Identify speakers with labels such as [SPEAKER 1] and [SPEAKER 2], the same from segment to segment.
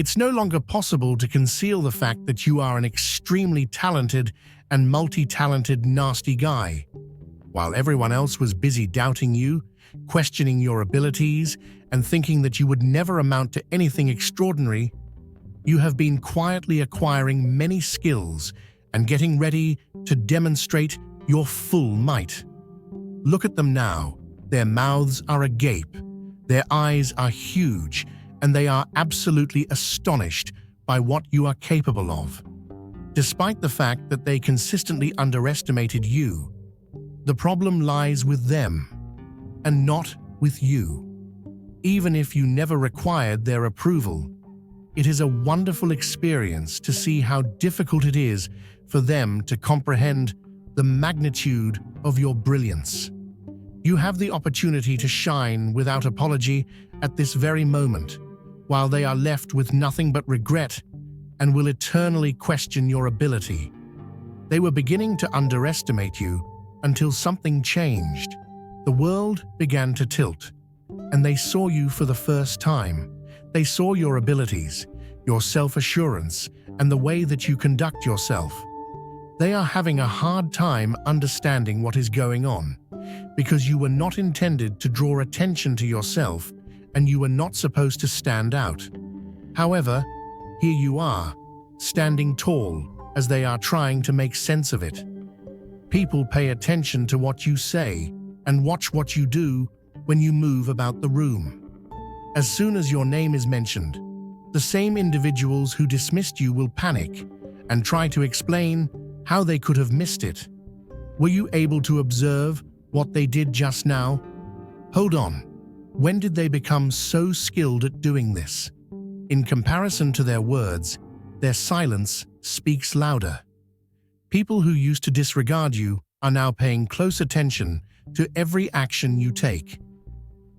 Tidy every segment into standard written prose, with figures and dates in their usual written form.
[SPEAKER 1] It's no longer possible to conceal the fact that you are an extremely talented and multi-talented nasty guy. While everyone else was busy doubting you, questioning your abilities, and thinking that you would never amount to anything extraordinary, you have been quietly acquiring many skills and getting ready to demonstrate your full might. Look at them now. Their mouths are agape, their eyes are huge, and they are absolutely astonished by what you are capable of. Despite the fact that they consistently underestimated you, the problem lies with them, and not with you. Even if you never required their approval, it is a wonderful experience to see how difficult it is for them to comprehend the magnitude of your brilliance. You have the opportunity to shine without apology at this very moment, while they are left with nothing but regret and will eternally question your ability. They were beginning to underestimate you until something changed. The world began to tilt, and they saw you for the first time. They saw your abilities, your self-assurance, and the way that you conduct yourself. They are having a hard time understanding what is going on, because you were not intended to draw attention to yourself, and you were not supposed to stand out. However, here you are, standing tall as they are trying to make sense of it. People pay attention to what you say and watch what you do when you move about the room. As soon as your name is mentioned, the same individuals who dismissed you will panic and try to explain how they could have missed it. Were you able to observe what they did just now? Hold on. When did they become so skilled at doing this? In comparison to their words, their silence speaks louder. People who used to disregard you are now paying close attention to every action you take.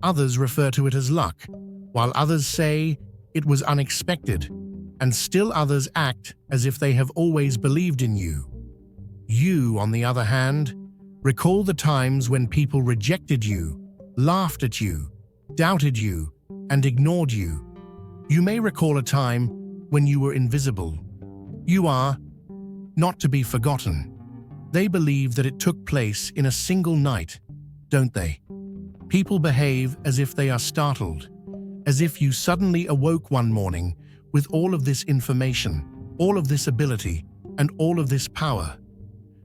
[SPEAKER 1] Others refer to it as luck, while others say it was unexpected, and still others act as if they have always believed in you. You, on the other hand, recall the times when people rejected you, laughed at you, doubted you, and ignored you. You may recall a time when you were invisible. You are not to be forgotten. They believe that it took place in a single night, don't they? People behave as if they are startled, as if you suddenly awoke one morning with all of this information, all of this ability, and all of this power.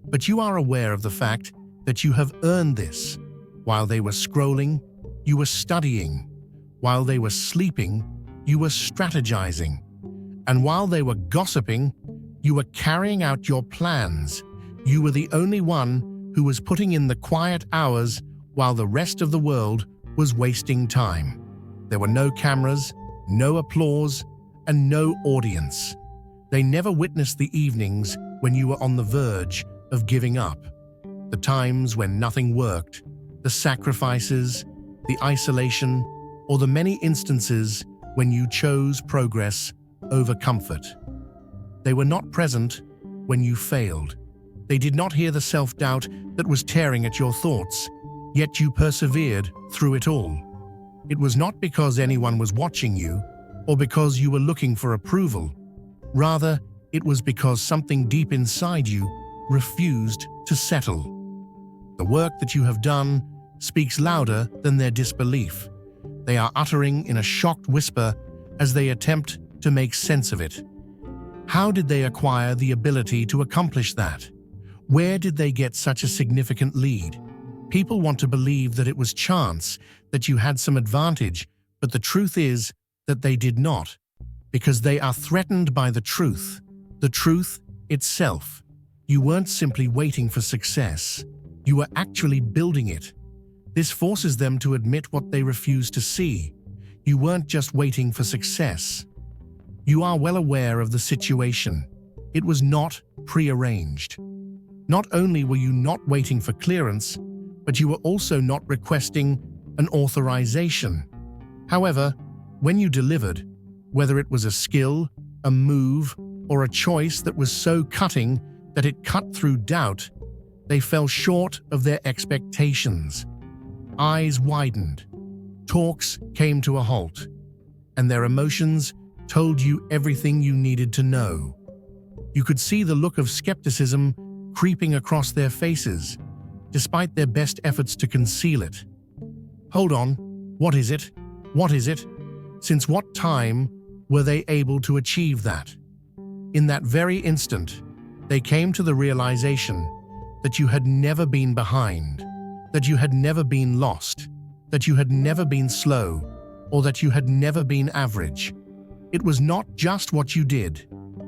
[SPEAKER 1] But you are aware of the fact that you have earned this. While they were scrolling, you were studying. While they were sleeping, you were strategizing. And while they were gossiping, you were carrying out your plans. You were the only one who was putting in the quiet hours while the rest of the world was wasting time. There were no cameras, no applause, and no audience. They never witnessed the evenings when you were on the verge of giving up, the times when nothing worked, the sacrifices, the isolation, or the many instances when you chose progress over comfort. They were not present when you failed. They did not hear the self-doubt that was tearing at your thoughts, yet you persevered through it all. It was not because anyone was watching you or because you were looking for approval. Rather, it was because something deep inside you refused to settle. The work that you have done speaks louder than their disbelief. They are uttering in a shocked whisper as they attempt to make sense of it. How did they acquire the ability to accomplish that? Where did they get such a significant lead? People want to believe that it was chance, that you had some advantage, but the truth is that they did not, because they are threatened by the truth itself. You weren't simply waiting for success, you were actually building it. This forces them to admit what they refuse to see. You weren't just waiting for success. You are well aware of the situation. It was not prearranged. Not only were you not waiting for clearance, but you were also not requesting an authorization. However, when you delivered, whether it was a skill, a move, or a choice that was so cutting that it cut through doubt, they fell short of their expectations. Eyes widened, talks came to a halt, and their emotions told you everything you needed to know. You could see the look of skepticism creeping across their faces, despite their best efforts to conceal it. Hold on, what is it? What is it? Since what time were they able to achieve that? In that very instant, they came to the realization that you had never been behind, that you had never been lost, that you had never been slow, or that you had never been average. It was not just what you did,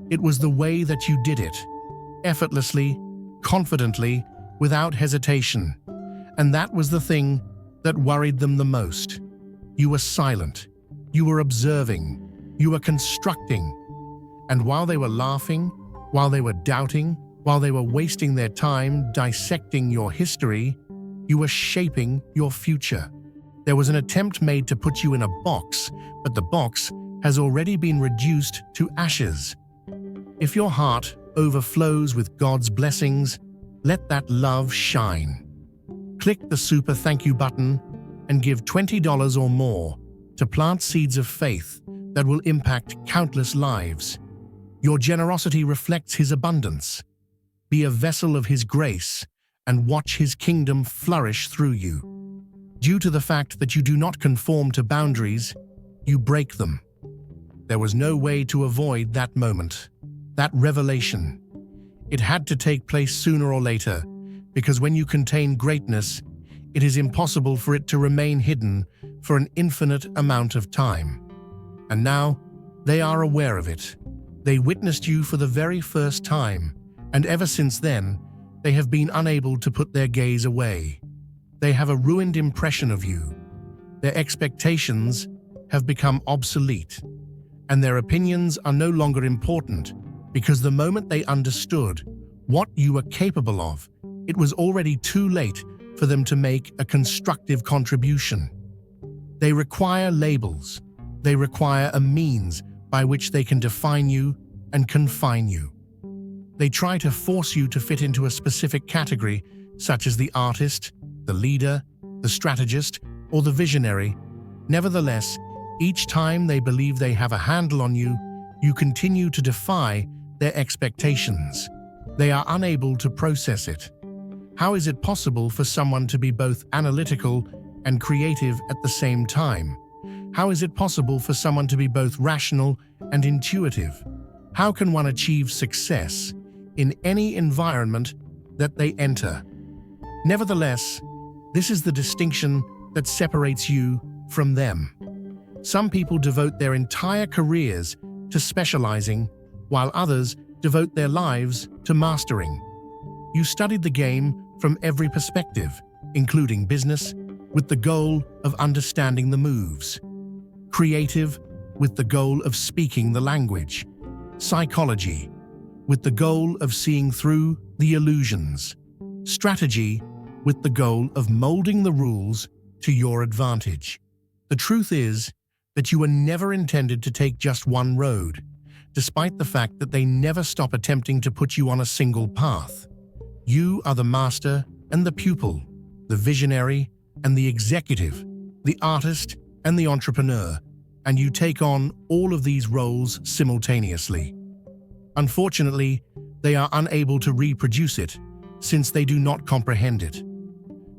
[SPEAKER 1] it was the way that you did it, effortlessly, confidently, without hesitation. And that was the thing that worried them the most. You were silent, you were observing, you were constructing. And while they were laughing, while they were doubting, while they were wasting their time dissecting your history, you were shaping your future. There was an attempt made to put you in a box, but the box has already been reduced to ashes. If your heart overflows with God's blessings, let that love shine. Click the super thank you button and give $20 or more to plant seeds of faith that will impact countless lives. Your generosity reflects His abundance. Be a vessel of His grace and watch His kingdom flourish through you. Due to the fact that you do not conform to boundaries, you break them. There was no way to avoid that moment, that revelation. It had to take place sooner or later, because when you contain greatness, it is impossible for it to remain hidden for an infinite amount of time. And now, they are aware of it. They witnessed you for the very first time, and ever since then, they have been unable to put their gaze away. They have a ruined impression of you. Their expectations have become obsolete, and their opinions are no longer important because the moment they understood what you were capable of, it was already too late for them to make a constructive contribution. They require labels. They require a means by which they can define you and confine you. They try to force you to fit into a specific category, such as the artist, the leader, the strategist, or the visionary. Nevertheless, each time they believe they have a handle on you, you continue to defy their expectations. They are unable to process it. How is it possible for someone to be both analytical and creative at the same time? How is it possible for someone to be both rational and intuitive? How can one achieve success in any environment that they enter? Nevertheless, this is the distinction that separates you from them. Some people devote their entire careers to specializing, while others devote their lives to mastering. You studied the game from every perspective, including business, with the goal of understanding the moves; creative, with the goal of speaking the language; psychology, with the goal of seeing through the illusions; strategy, with the goal of molding the rules to your advantage. The truth is that you were never intended to take just one road, despite the fact that they never stop attempting to put you on a single path. You are the master and the pupil, the visionary and the executive, the artist and the entrepreneur, and you take on all of these roles simultaneously. Unfortunately, they are unable to reproduce it since they do not comprehend it.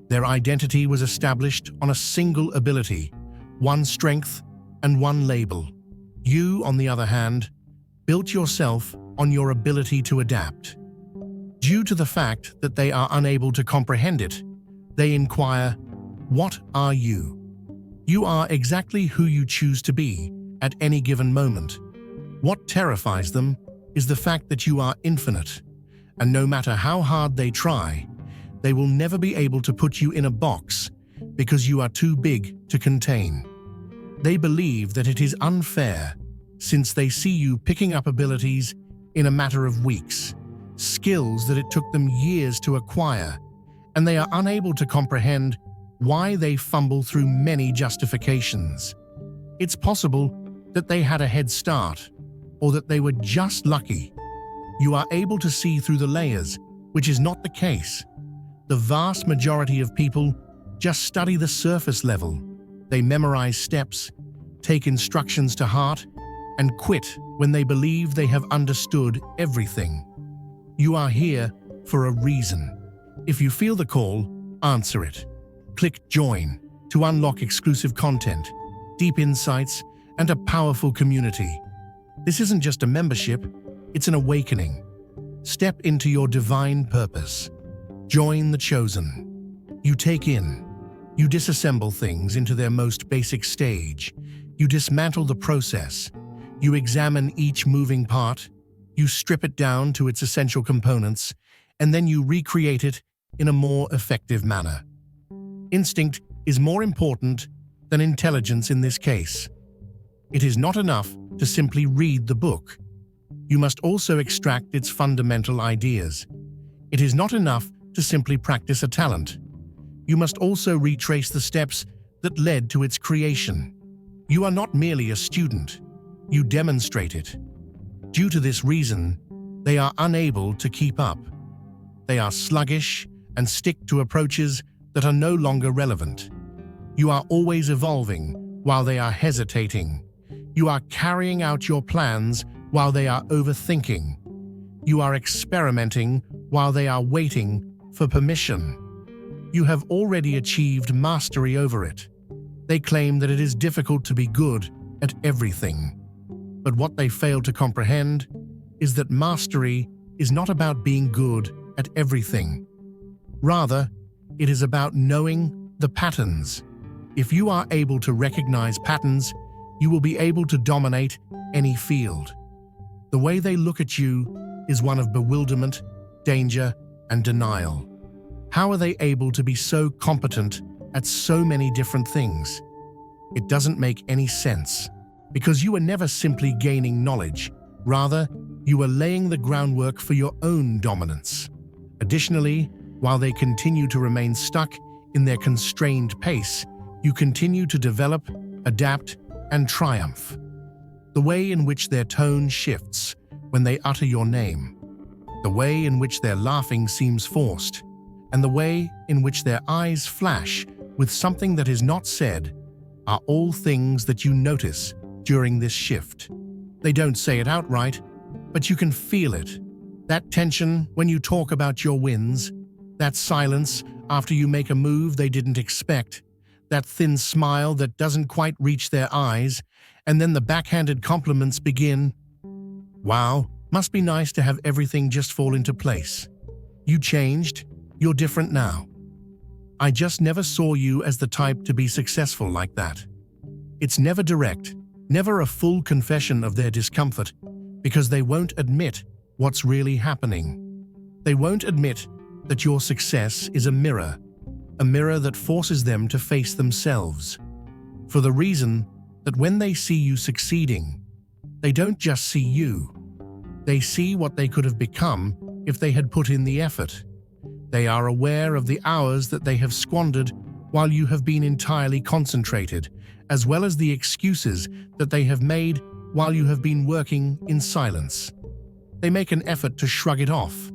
[SPEAKER 1] Their identity was established on a single ability, one strength, and one label. You, on the other hand, built yourself on your ability to adapt. Due to the fact that they are unable to comprehend it, they inquire, "What are you?" You are exactly who you choose to be at any given moment. What terrifies them is the fact that you are infinite, and no matter how hard they try, they will never be able to put you in a box because you are too big to contain. They believe that it is unfair since they see you picking up abilities in a matter of weeks, skills that it took them years to acquire, and they are unable to comprehend why they fumble through many justifications. It's possible that they had a head start, or that they were just lucky. You are able to see through the layers, which is not the case. The vast majority of people just study the surface level. They memorize steps, take instructions to heart, and quit when they believe they have understood everything. You are here for a reason. If you feel the call, answer it. Click Join to unlock exclusive content, deep insights, and a powerful community. This isn't just a membership, it's an awakening. Step into your divine purpose. Join the chosen. You take in. You disassemble things into their most basic stage. You dismantle the process. You examine each moving part. You strip it down to its essential components, and then you recreate it in a more effective manner. Instinct is more important than intelligence in this case. It is not enough to simply read the book. You must also extract its fundamental ideas. It is not enough to simply practice a talent. You must also retrace the steps that led to its creation. You are not merely a student. You demonstrate it. Due to this reason, they are unable to keep up. They are sluggish and stick to approaches that are no longer relevant. You are always evolving while they are hesitating. You are carrying out your plans while they are overthinking. You are experimenting while they are waiting for permission. You have already achieved mastery over it. They claim that it is difficult to be good at everything. But what they fail to comprehend is that mastery is not about being good at everything. Rather, it is about knowing the patterns. If you are able to recognize patterns, you will be able to dominate any field. The way they look at you is one of bewilderment, danger, and denial. How are they able to be so competent at so many different things? It doesn't make any sense, because you are never simply gaining knowledge. Rather, you are laying the groundwork for your own dominance. Additionally, while they continue to remain stuck in their constrained pace, you continue to develop, adapt, and triumph. The way in which their tone shifts when they utter your name, the way in which their laughing seems forced, and the way in which their eyes flash with something that is not said, are all things that you notice during this shift. They don't say it outright, but you can feel it. That tension when you talk about your wins, that silence after you make a move they didn't expect, that thin smile that doesn't quite reach their eyes, and then the backhanded compliments begin. Wow, must be nice to have everything just fall into place. You changed, you're different now. I just never saw you as the type to be successful like that. It's never direct, never a full confession of their discomfort, because they won't admit what's really happening. They won't admit that your success is a mirror that forces them to face themselves. For the reason that when they see you succeeding, they don't just see you. They see what they could have become if they had put in the effort. They are aware of the hours that they have squandered while you have been entirely concentrated, as well as the excuses that they have made while you have been working in silence. They make an effort to shrug it off,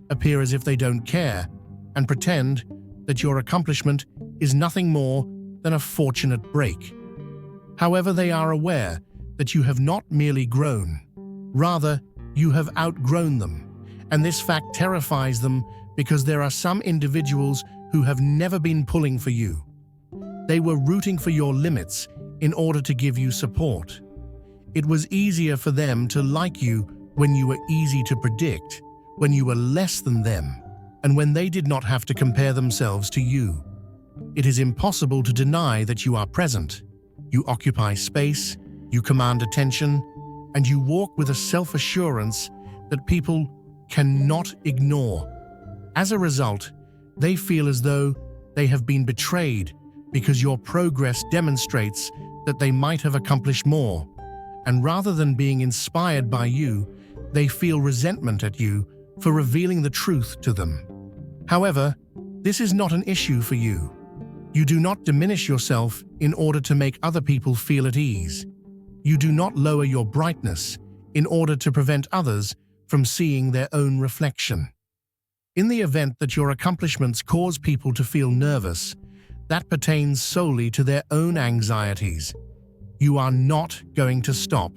[SPEAKER 1] appear as if they don't care, and pretend that your accomplishment is nothing more than a fortunate break. However, they are aware that you have not merely grown, rather, you have outgrown them, and this fact terrifies them because there are some individuals who have never been pulling for you. They were rooting for your limits in order to give you support. It was easier for them to like you when you were easy to predict, when you were less than them, and when they did not have to compare themselves to you. It is impossible to deny that you are present. You occupy space, you command attention, and you walk with a self-assurance that people cannot ignore. As a result, they feel as though they have been betrayed because your progress demonstrates that they might have accomplished more, and rather than being inspired by you, they feel resentment at you for revealing the truth to them. However, this is not an issue for you. You do not diminish yourself in order to make other people feel at ease. You do not lower your brightness in order to prevent others from seeing their own reflection. In the event that your accomplishments cause people to feel nervous, that pertains solely to their own anxieties. You are not going to stop.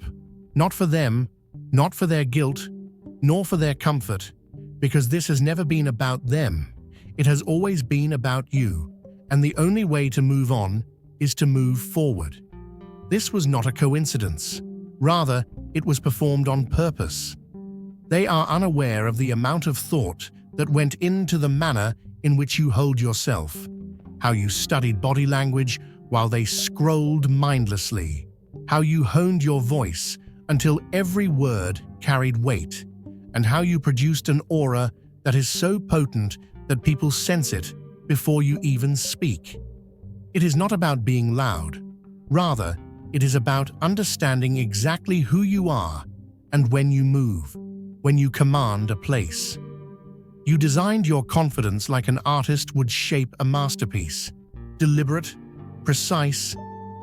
[SPEAKER 1] Not for them, not for their guilt, nor for their comfort, because this has never been about them. It has always been about you, and the only way to move on is to move forward. This was not a coincidence. Rather, it was performed on purpose. They are unaware of the amount of thought that went into the manner in which you hold yourself, how you studied body language while they scrolled mindlessly, how you honed your voice until every word carried weight, and how you produced an aura that is so potent that people sense it before you even speak. It is not about being loud. Rather, it is about understanding exactly who you are and when you move, when you command a place. You designed your confidence like an artist would shape a masterpiece, deliberate, precise,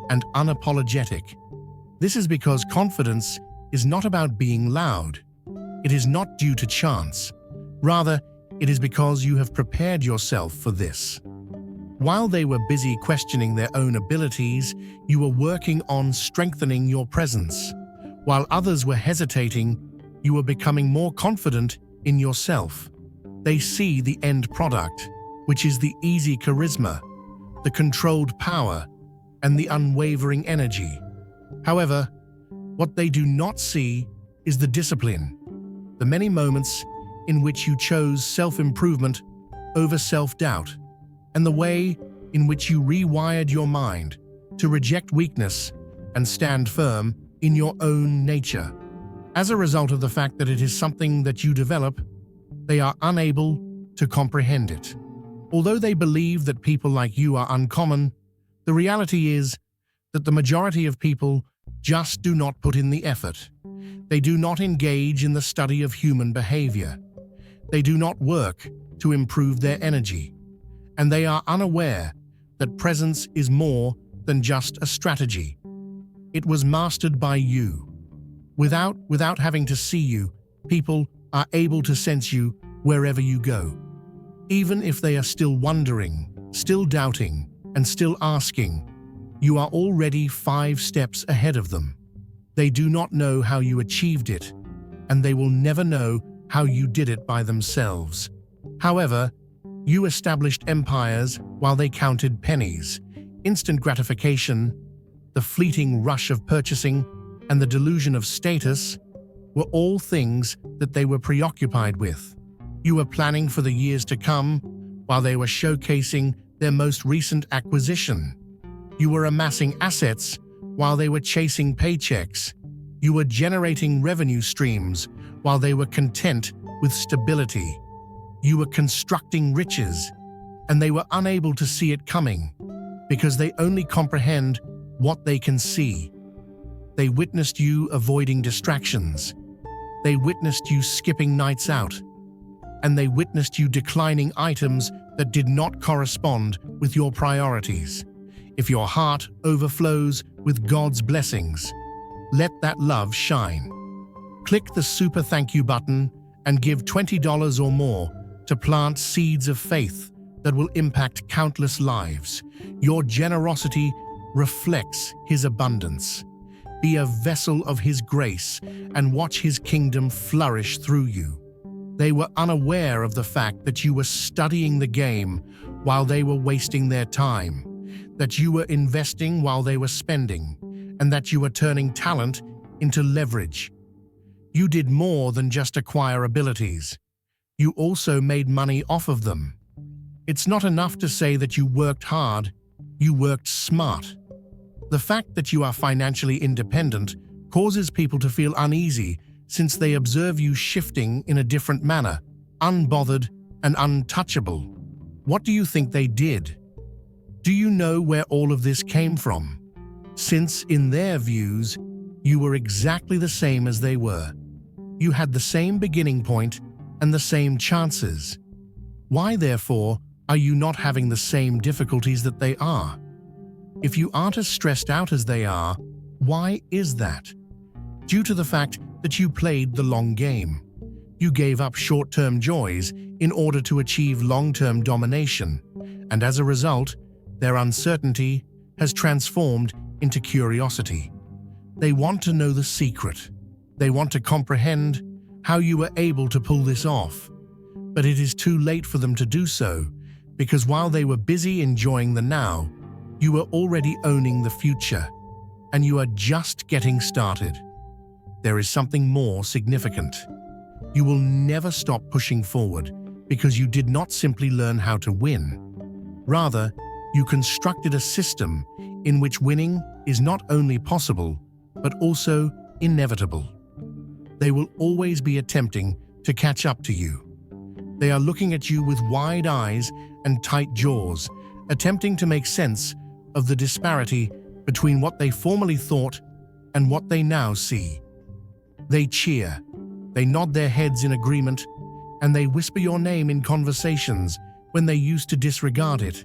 [SPEAKER 1] and unapologetic. This is because confidence is not about being loud. It is not due to chance. Rather, it is because you have prepared yourself for this. While they were busy questioning their own abilities, you were working on strengthening your presence. While others were hesitating, you were becoming more confident in yourself. They see the end product, which is the easy charisma, the controlled power, and the unwavering energy. However, what they do not see is the discipline, the many moments in which you chose self-improvement over self-doubt, and the way in which you rewired your mind to reject weakness and stand firm in your own nature. As a result of the fact that it is something that you develop, they are unable to comprehend it. Although they believe that people like you are uncommon, the reality is that the majority of people just do not put in the effort. They do not engage in the study of human behavior. They do not work to improve their energy. And they are unaware that presence is more than just a strategy. It was mastered by you. Without having to see you, people are able to sense you wherever you go. Even if they are still wondering, still doubting, and still asking, you are already 5 steps ahead of them. They do not know how you achieved it, and they will never know how you did it by themselves. However, you established empires while they counted pennies. Instant gratification, the fleeting rush of purchasing, and the delusion of status were all things that they were preoccupied with. You were planning for the years to come while they were showcasing their most recent acquisition. You were amassing assets while they were chasing paychecks. You were generating revenue streams while they were content with stability. You were constructing riches, and they were unable to see it coming because they only comprehend what they can see. They witnessed you avoiding distractions. They witnessed you skipping nights out. And they witnessed you declining items that did not correspond with your priorities. If your heart overflows with God's blessings, let that love shine. Click the super thank you button and give $20 or more to plant seeds of faith that will impact countless lives. Your generosity reflects His abundance. Be a vessel of His grace and watch His kingdom flourish through you. They were unaware of the fact that you were studying the game while they were wasting their time, that you were investing while they were spending, and that you were turning talent into leverage. You did more than just acquire abilities. You also made money off of them. It's not enough to say that you worked hard, you worked smart. The fact that you are financially independent causes people to feel uneasy since they observe you shifting in a different manner, unbothered and untouchable. What do you think they did? Do you know where all of this came from? Since, in their views, you were exactly the same as they were. You had the same beginning point and the same chances. Why, therefore, are you not having the same difficulties that they are? If you aren't as stressed out as they are, why is that? Due to the fact that you played the long game. You gave up short-term joys in order to achieve long-term domination, and as a result, their uncertainty has transformed into curiosity. They want to know the secret. They want to comprehend how you were able to pull this off. But it is too late for them to do so, because while they were busy enjoying the now, you were already owning the future, and you are just getting started. There is something more significant. You will never stop pushing forward because you did not simply learn how to win. Rather, you constructed a system in which winning is not only possible, but also inevitable. They will always be attempting to catch up to you. They are looking at you with wide eyes and tight jaws, attempting to make sense of the disparity between what they formerly thought and what they now see. They cheer, they nod their heads in agreement, and they whisper your name in conversations when they used to disregard it.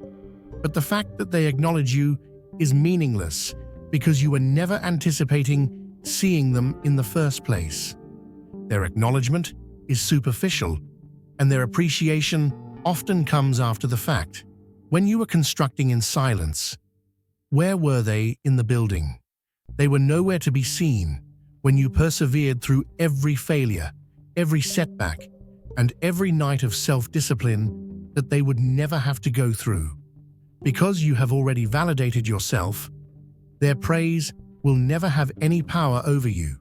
[SPEAKER 1] But the fact that they acknowledge you is meaningless because you were never anticipating seeing them in the first place. Their acknowledgement is superficial, and their appreciation often comes after the fact. When you were constructing in silence, where were they in the building? They were nowhere to be seen. When you persevered through every failure, every setback, and every night of self-discipline that they would never have to go through. Because you have already validated yourself, their praise will never have any power over you.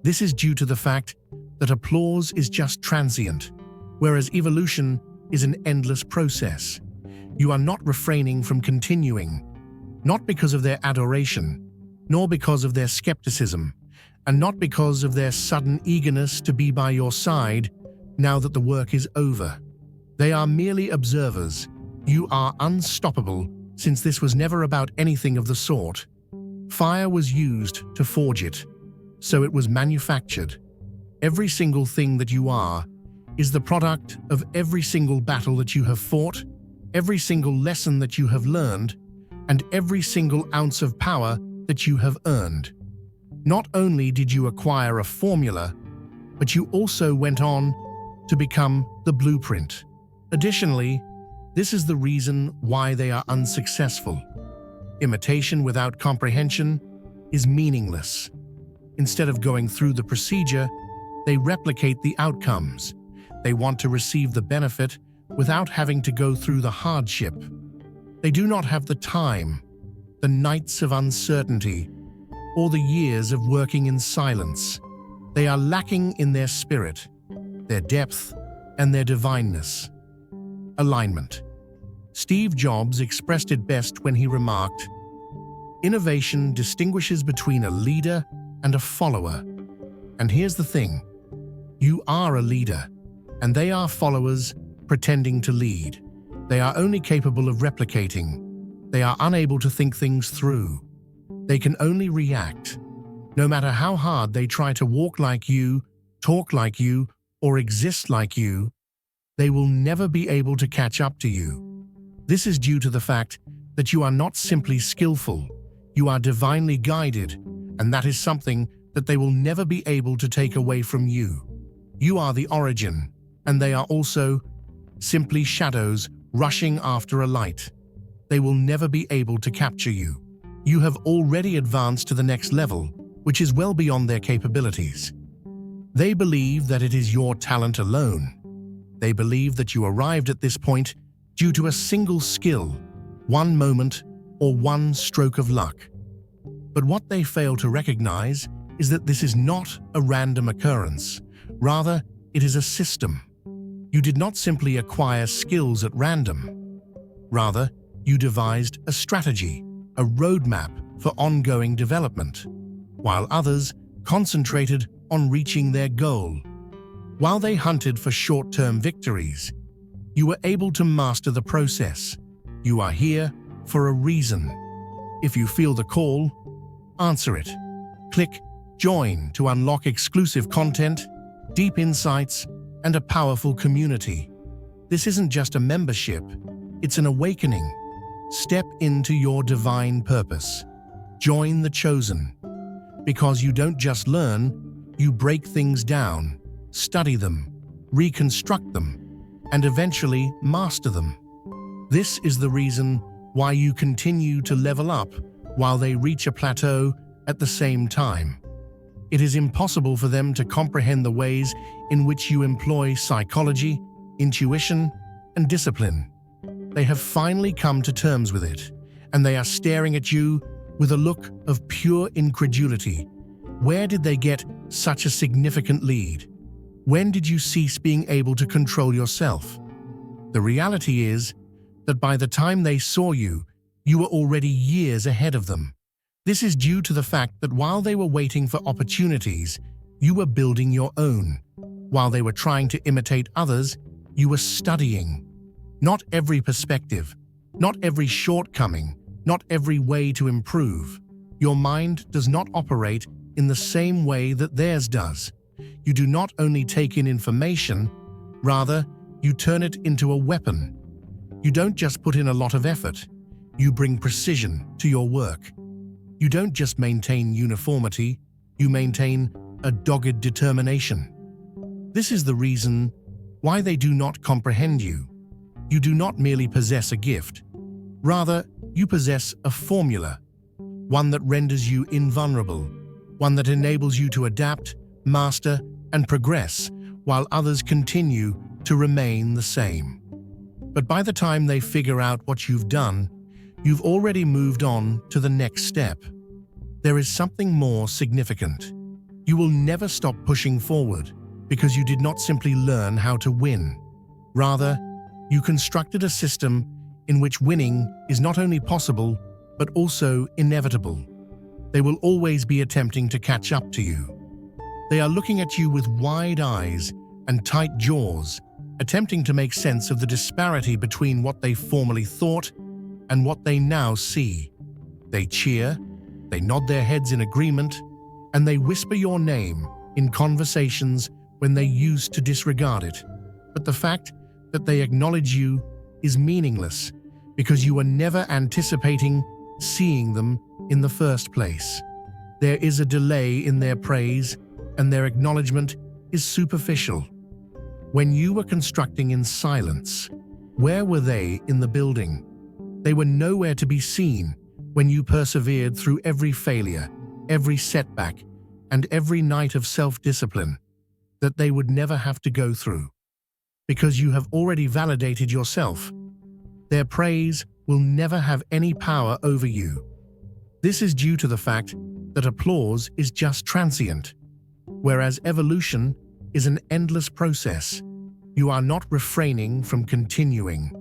[SPEAKER 1] This is due to the fact that applause is just transient, whereas evolution is an endless process. You are not refraining from continuing, not because of their adoration, nor because of their skepticism, and not because of their sudden eagerness to be by your side now that the work is over. They are merely observers. You are unstoppable, since this was never about anything of the sort. Fire was used to forge it, so it was manufactured. Every single thing that you are is the product of every single battle that you have fought, every single lesson that you have learned, and every single ounce of power that you have earned. Not only did you acquire a formula, but you also went on to become the blueprint. Additionally, this is the reason why they are unsuccessful. Imitation without comprehension is meaningless. Instead of going through the procedure, they replicate the outcomes. They want to receive the benefit without having to go through the hardship. They do not have the time, the nights of uncertainty, or the years of working in silence. They are lacking in their spirit, their depth, and their divineness. Alignment. Steve Jobs expressed it best when he remarked, "Innovation distinguishes between a leader and a follower." And here's the thing, you are a leader, and they are followers pretending to lead. They are only capable of replicating. They are unable to think things through. They can only react. No matter how hard they try to walk like you, talk like you, or exist like you, they will never be able to catch up to you. This is due to the fact that you are not simply skillful, you are divinely guided, and that is something that they will never be able to take away from you. You are the origin, and they are also simply shadows rushing after a light. They will never be able to capture you. You have already advanced to the next level, which is well beyond their capabilities. They believe that it is your talent alone. They believe that you arrived at this point due to a single skill, one moment, or one stroke of luck. But what they fail to recognize is that this is not a random occurrence. Rather, it is a system. You did not simply acquire skills at random. Rather, you devised a strategy, a roadmap for ongoing development, while others concentrated on reaching their goal. While they hunted for short-term victories, you were able to master the process. You are here for a reason. If you feel the call, answer it. Click Join to unlock exclusive content, deep insights, and a powerful community. This isn't just a membership, it's an awakening. Step into your divine purpose. Join the chosen. Because you don't just learn, you break things down, study them, reconstruct them, and eventually master them. This is the reason why you continue to level up while they reach a plateau at the same time. It is impossible for them to comprehend the ways in which you employ psychology, intuition, and discipline. They have finally come to terms with it, and they are staring at you with a look of pure incredulity. Where did they get such a significant lead? When did you cease being able to control yourself? The reality is that by the time they saw you, you were already years ahead of them. This is due to the fact that while they were waiting for opportunities, you were building your own. While they were trying to imitate others, you were studying. Not every perspective, not every shortcoming, not every way to improve. Your mind does not operate in the same way that theirs does. You do not only take in information, rather, you turn it into a weapon. You don't just put in a lot of effort, you bring precision to your work. You don't just maintain uniformity, you maintain a dogged determination. This is the reason why they do not comprehend you. You do not merely possess a gift. Rather, you possess a formula, one that renders you invulnerable, one that enables you to adapt, master, and progress, while others continue to remain the same. But by the time they figure out what you've done, you've already moved on to the next step. There is something more significant. You will never stop pushing forward because you did not simply learn how to win. Rather, you constructed a system in which winning is not only possible, but also inevitable. They will always be attempting to catch up to you. They are looking at you with wide eyes and tight jaws, attempting to make sense of the disparity between what they formerly thought and what they now see. They cheer, they nod their heads in agreement, and they whisper your name in conversations when they used to disregard it. But the fact that they acknowledge you is meaningless because you were never anticipating seeing them in the first place. There is a delay in their praise, and their acknowledgement is superficial. When you were constructing in silence, where were they in the building? They were nowhere to be seen when you persevered through every failure, every setback, and every night of self-discipline that they would never have to go through. Because you have already validated yourself, their praise will never have any power over you. This is due to the fact that applause is just transient, whereas evolution is an endless process. You are not refraining from continuing,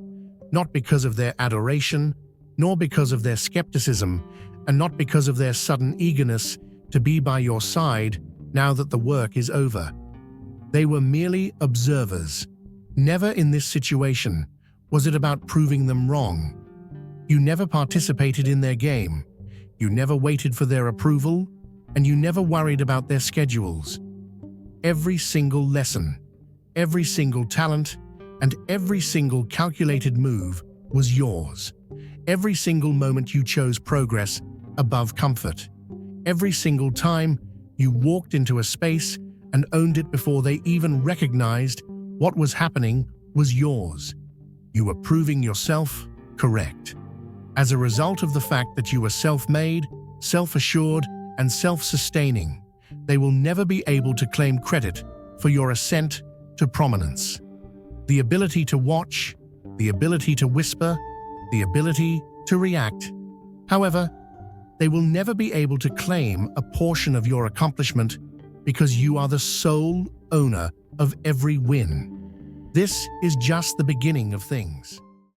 [SPEAKER 1] not because of their adoration, nor because of their skepticism, and not because of their sudden eagerness to be by your side now that the work is over. They were merely observers. Never in this situation was it about proving them wrong. You never participated in their game. You never waited for their approval, and you never worried about their schedules. Every single lesson, every single talent, and every single calculated move was yours. Every single moment you chose progress above comfort. Every single time you walked into a space and owned it before they even recognized what was happening was yours. You were proving yourself correct. As a result of the fact that you were self-made, self-assured, and self-sustaining, they will never be able to claim credit for your ascent to prominence. The ability to watch, the ability to whisper, the ability to react. However, they will never be able to claim a portion of your accomplishment because you are the sole owner of every win. This is just the beginning of things.